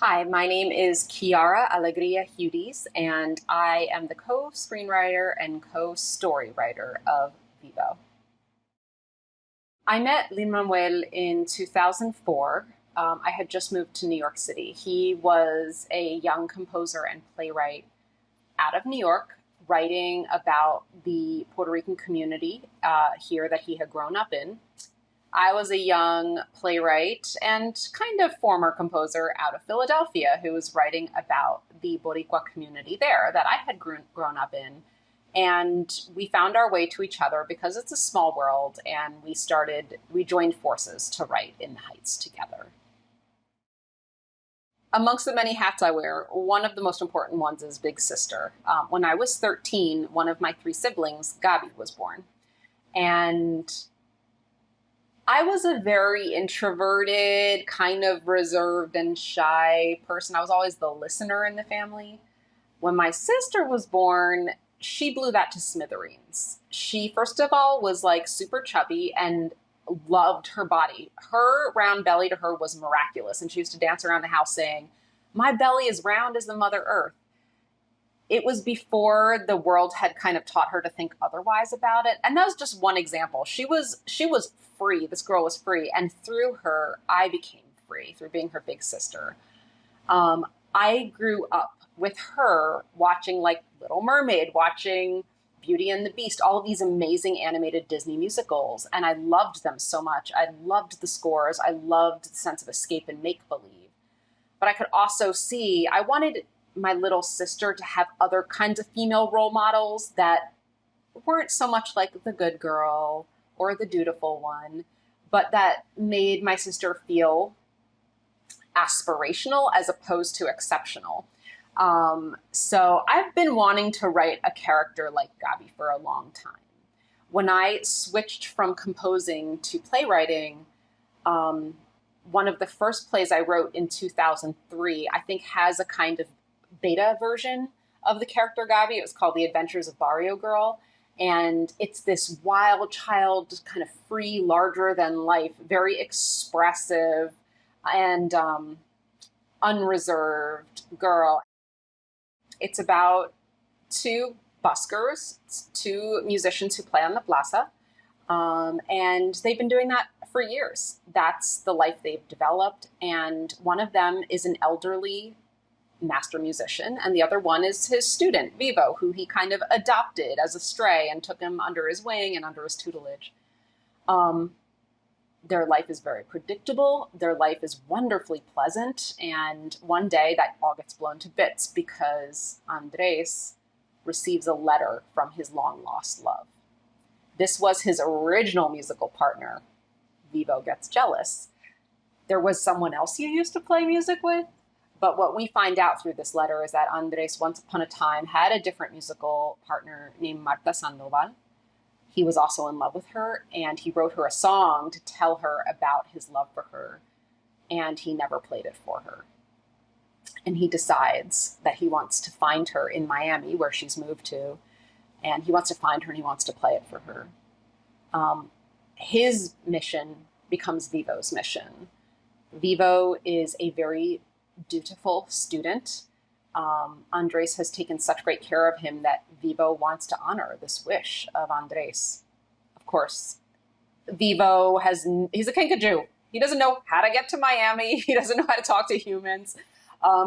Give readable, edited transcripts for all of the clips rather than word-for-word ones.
Hi, my name is Quiara Alegria Hudes, and I am the co-screenwriter and co-storywriter of VIVO. I met Lin-Manuel in 2004. I had just moved to New York City. He was a young composer and playwright out of New York, writing about the Puerto Rican community here that he had grown up in. I was a young playwright and kind of former composer out of Philadelphia who was writing about the Boricua community there that I had grown up in. And we found our way to each other because it's a small world, and we joined forces to write in the Heights together. Amongst the many hats I wear, one of the most important ones is big sister. When I was 13, one of my three siblings, Gabi, was born. And I was a very introverted, kind of reserved and shy person. I was always the listener in the family. When my sister was born, she blew that to smithereens. She, first of all, was like super chubby and loved her body. Her round belly to her was miraculous. And she used to dance around the house saying, "My belly is round as the Mother Earth." It was before the world had kind of taught her to think otherwise about it. And that was just one example. She was free. This girl was free. And through her, I became free through being her big sister. I grew up with her watching like Little Mermaid, watching Beauty and the Beast, all of these amazing animated Disney musicals. And I loved them so much. I loved the scores. I loved the sense of escape and make-believe. But I could also see, I wanted my little sister to have other kinds of female role models that weren't so much like the good girl or the dutiful one, but that made my sister feel aspirational as opposed to exceptional. So I've been wanting to write a character like Gabi for a long time. When I switched from composing to playwriting, one of the first plays I wrote in 2003, I think has a kind of beta version of the character Gabi. It was called The Adventures of Barrio Girl. And it's this wild child, kind of free, larger than life, very expressive and unreserved girl. It's about two buskers, two musicians who play on the plaza. And they've been doing that for years. That's the life they've developed. And one of them is an elderly master musician, and the other one is his student, VIVO, who he kind of adopted as a stray and took him under his wing and under his tutelage. Their life is very predictable. Their life is wonderfully pleasant. And one day that all gets blown to bits because Andres receives a letter from his long-lost love. This was his original musical partner. VIVO gets jealous. There was someone else you used to play music with? But what we find out through this letter is that Andres, once upon a time, had a different musical partner named Marta Sandoval. He was also in love with her, and he wrote her a song to tell her about his love for her, and he never played it for her. And he decides that he wants to find her in Miami, where she's moved to, and he wants to find her and he wants to play it for her. His mission becomes VIVO's mission. VIVO is a very dutiful student. Andres has taken such great care of him that VIVO wants to honor this wish of Andres. Of course, VIVO he's a kinkajou. He doesn't know how to get to Miami. He doesn't know how to talk to humans.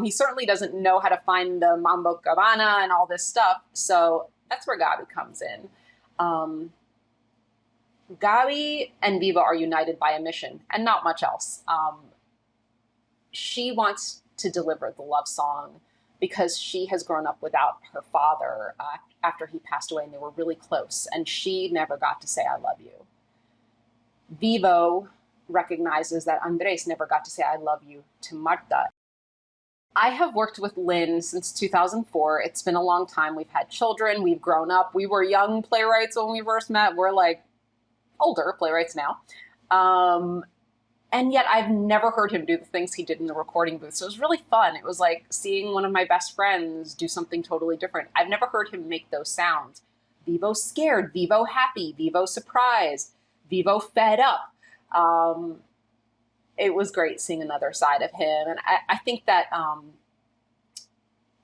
He certainly doesn't know how to find the Mambo Cabana and all this stuff. So that's where Gabi comes in. Gabi and VIVO are united by a mission and not much else. She wants to deliver the love song because she has grown up without her father after he passed away, and they were really close, and she never got to say, "I love you." VIVO recognizes that Andres never got to say, "I love you" to Marta. I have worked with Lynn since 2004. It's been a long time. We've had children. We've grown up. We were young playwrights when we first met. We're like older playwrights now. And yet I've never heard him do the things he did in the recording booth. So it was really fun. It was like seeing one of my best friends do something totally different. I've never heard him make those sounds. VIVO scared, VIVO happy, VIVO surprised, VIVO fed up. it was great seeing another side of him. And I think that,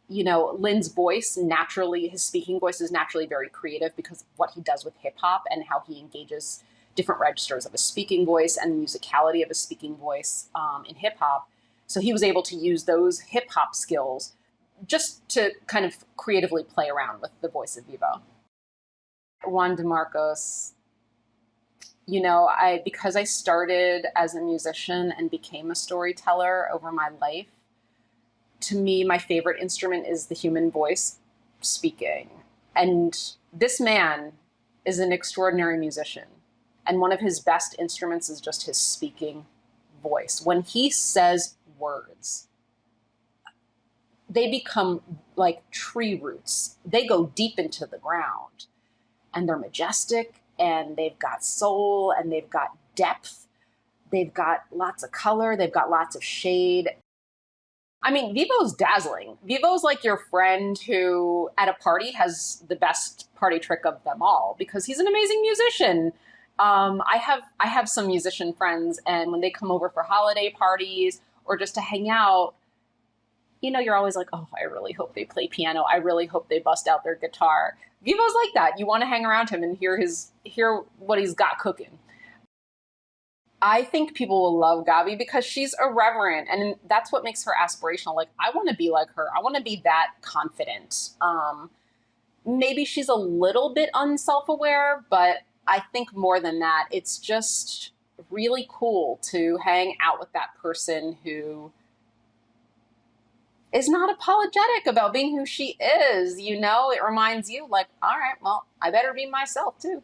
you know, Lynn's voice naturally, his speaking voice is naturally very creative because of what he does with hip hop and how he engages different registers of a speaking voice and the musicality of a speaking voice in hip hop. So he was able to use those hip hop skills just to kind of creatively play around with the voice of VIVO. Juan DeMarcos, you know, because I started as a musician and became a storyteller over my life, to me, my favorite instrument is the human voice speaking. And this man is an extraordinary musician. And one of his best instruments is just his speaking voice. When he says words, they become like tree roots. They go deep into the ground. And they're majestic, and they've got soul, and they've got depth. They've got lots of color. They've got lots of shade. I mean, VIVO's dazzling. VIVO's like your friend who at a party has the best party trick of them all because he's an amazing musician. I have some musician friends, and when they come over for holiday parties or just to hang out, you know, you're always like, oh, I really hope they play piano. I really hope they bust out their guitar. VIVO's like that. You want to hang around him and hear what he's got cooking. I think people will love Gabi because she's irreverent, and that's what makes her aspirational. Like, I want to be like her. I want to be that confident. Maybe she's a little bit unself-aware, but I think more than that, it's just really cool to hang out with that person who is not apologetic about being who she is. You know, it reminds you like, all right, well, I better be myself too.